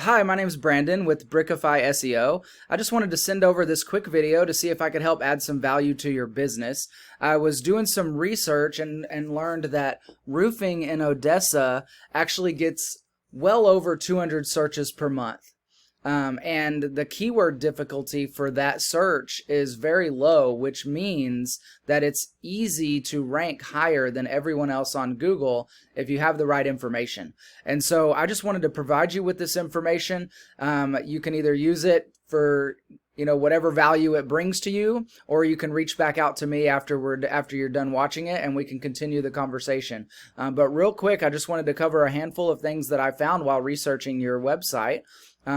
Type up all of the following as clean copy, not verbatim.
Hi, my name is Brandon with BrickiPhi SEO. I just wanted to send over this quick video to see if I could help add some value to your business. I was doing some research and learned that roofing in Odessa actually gets well over 200 searches per month. And the keyword difficulty for that search is very low, which means that it's easy to rank higher than everyone else on Google if you have the right information. And so I just wanted to provide you with this information. You can either use it for whatever value it brings to you, or you can reach back out to me after you're done watching it, and we can continue the conversation. But real quick, I just wanted to cover a handful of things that I found while researching your website.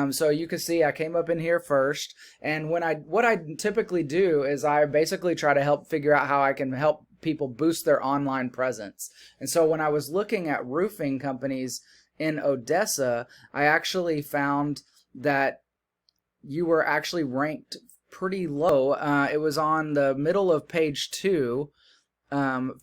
So you can see I came up in here first, and what I typically do is I basically try to help figure out how I can help people boost their online presence. And so when I was looking at roofing companies in Odessa, I actually found that you were actually ranked pretty low. It was on the middle of page 2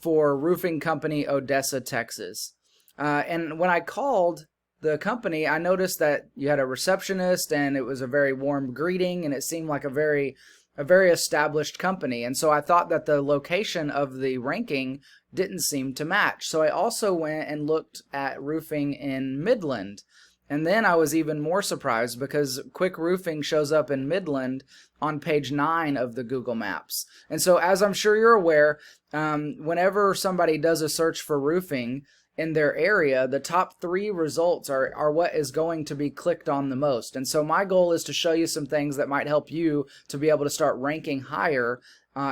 for roofing company Odessa, Texas. And when I called the company, I noticed that you had a receptionist, and it was a very warm greeting, and it seemed like a very established company. And so I thought that the location of the ranking didn't seem to match. So I also went and looked at roofing in Midland. And then I was even more surprised because Quick Roofing shows up in Midland on page 9 of the Google Maps. And so, as I'm sure you're aware, whenever somebody does a search for roofing in their area, the top 3 results are what is going to be clicked on the most. And so my goal is to show you some things that might help you to be able to start ranking higher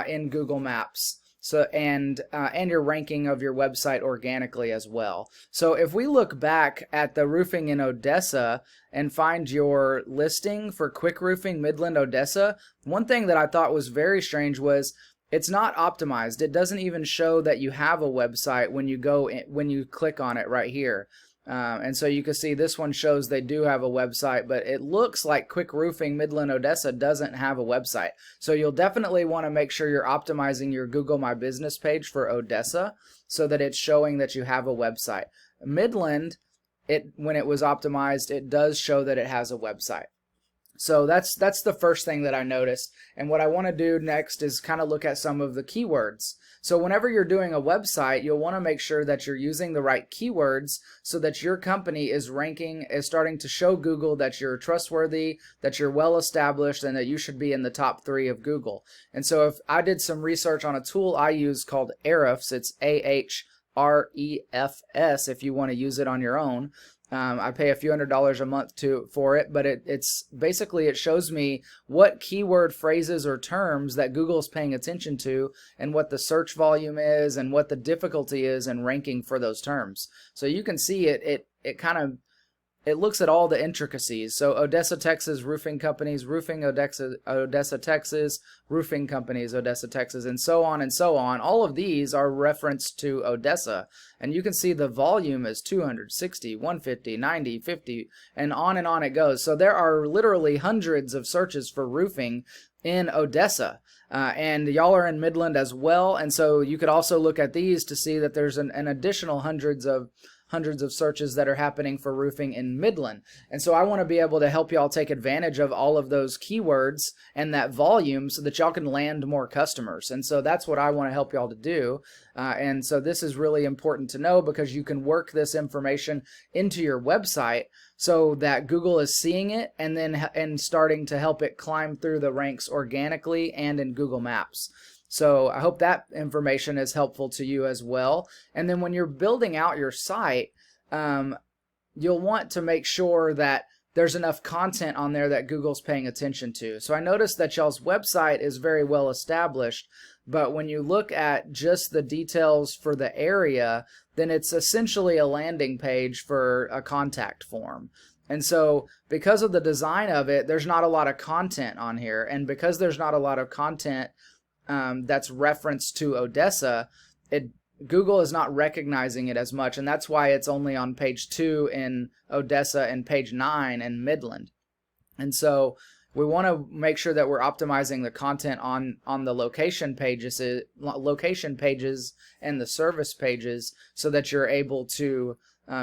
in Google Maps. So and your ranking of your website organically as well. So if we look back at the roofing in Odessa and find your listing for Quick Roofing Midland Odessa, one thing that I thought was very strange was it's not optimized. It doesn't even show that you have a website when you click on it right here. And so you can see this one shows they do have a website, but it looks like Quick Roofing Midland Odessa doesn't have a website. So you'll definitely want to make sure you're optimizing your Google My Business page for Odessa so that it's showing that you have a website. Midland, when it was optimized, it does show that it has a website. So that's the first thing that I noticed. And what I want to do next is kind of look at some of the keywords. So whenever you're doing a website, you'll want to make sure that you're using the right keywords so that your company is starting to show Google that you're trustworthy, that you're well established, and that you should be in the top 3 of Google. And so if I did some research on a tool I use called Ahrefs, it's Ahrefs if you want to use it on your own. I pay a few $100s a month for it, but it's basically, it shows me what keyword phrases or terms that Google's paying attention to, and what the search volume is, and what the difficulty is in ranking for those terms. So you can see it looks at all the intricacies. So Odessa, Texas, roofing companies, roofing Odessa, Texas, roofing companies, Odessa, Texas, and so on and so on. All of these are referenced to Odessa. And you can see the volume is 260, 150, 90, 50, and on it goes. So there are literally hundreds of searches for roofing in Odessa. And y'all are in Midland as well. And so you could also look at these to see that there's an additional hundreds of searches that are happening for roofing in Midland. And so I want to be able to help y'all take advantage of all of those keywords and that volume so that y'all can land more customers. And so that's what I want to help y'all to do. And so this is really important to know, because you can work this information into your website so that Google is seeing it and starting to help it climb through the ranks organically and in Google Maps. So I hope that information is helpful to you as well. And then when you're building out your site, you'll want to make sure that there's enough content on there that Google's paying attention to. So I noticed that y'all's website is very well established, but when you look at just the details for the area, then it's essentially a landing page for a contact form. And so because of the design of it, there's not a lot of content on here. And because there's not a lot of content that's referenced to Odessa, Google is not recognizing it as much, and that's why it's only on page 2 in Odessa and page 9 in Midland. And so we want to make sure that we're optimizing the content on the location pages and the service pages so that you're able to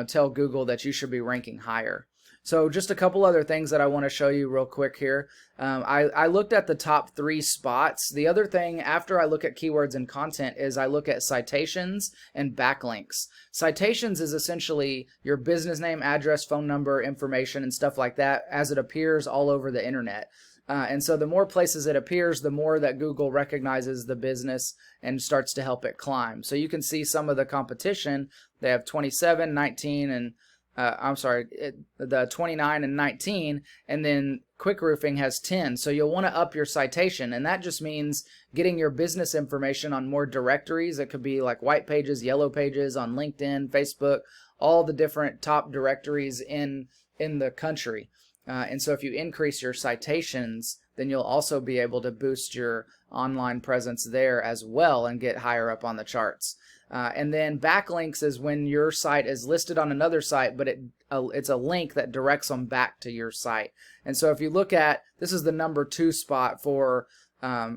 tell Google that you should be ranking higher. So just a couple other things that I want to show you real quick here. I looked at the top 3 spots. The other thing after I look at keywords and content is I look at citations and backlinks. Citations is essentially your business name, address, phone number, information, and stuff like that as it appears all over the internet. And so the more places it appears, the more that Google recognizes the business and starts to help it climb. So you can see some of the competition. They have 27, 19, and the 29 and 19, and then Quick Roofing has 10. So you'll want to up your citation, and that just means getting your business information on more directories. It could be like white pages, yellow pages on LinkedIn, Facebook, all the different top directories in the country. And so if you increase your citations, then you'll also be able to boost your online presence there as well and get higher up on the charts. And then backlinks is when your site is listed on another site, but it's a link that directs them back to your site. And so if you look at, this is the number 2 spot for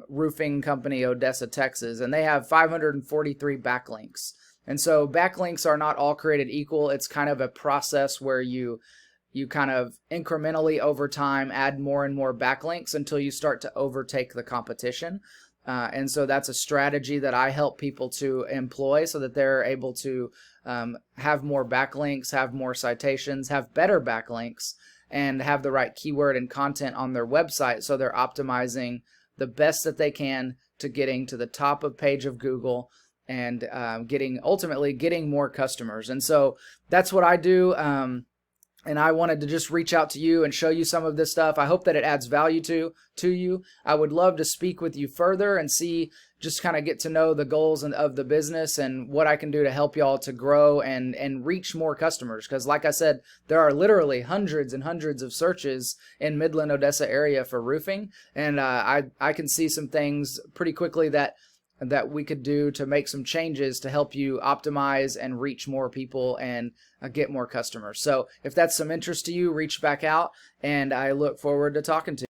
roofing company Odessa, Texas, and they have 543 backlinks. And so backlinks are not all created equal. It's kind of a process where you kind of incrementally over time add more and more backlinks until you start to overtake the competition. And so that's a strategy that I help people to employ so that they're able to have more backlinks, have more citations, have better backlinks, and have the right keyword and content on their website so they're optimizing the best that they can to getting to the top of page of Google and ultimately getting more customers. And so that's what I do. And I wanted to just reach out to you and show you some of this stuff. I hope that it adds value to you. I would love to speak with you further and just kind of get to know the goals of the business and what I can do to help y'all to grow and reach more customers. Because like I said, there are literally hundreds and hundreds of searches in Midland, Odessa area for roofing. And I can see some things pretty quickly that we could do to make some changes to help you optimize and reach more people and get more customers. So if that's some interest to you, reach back out, and I look forward to talking to you.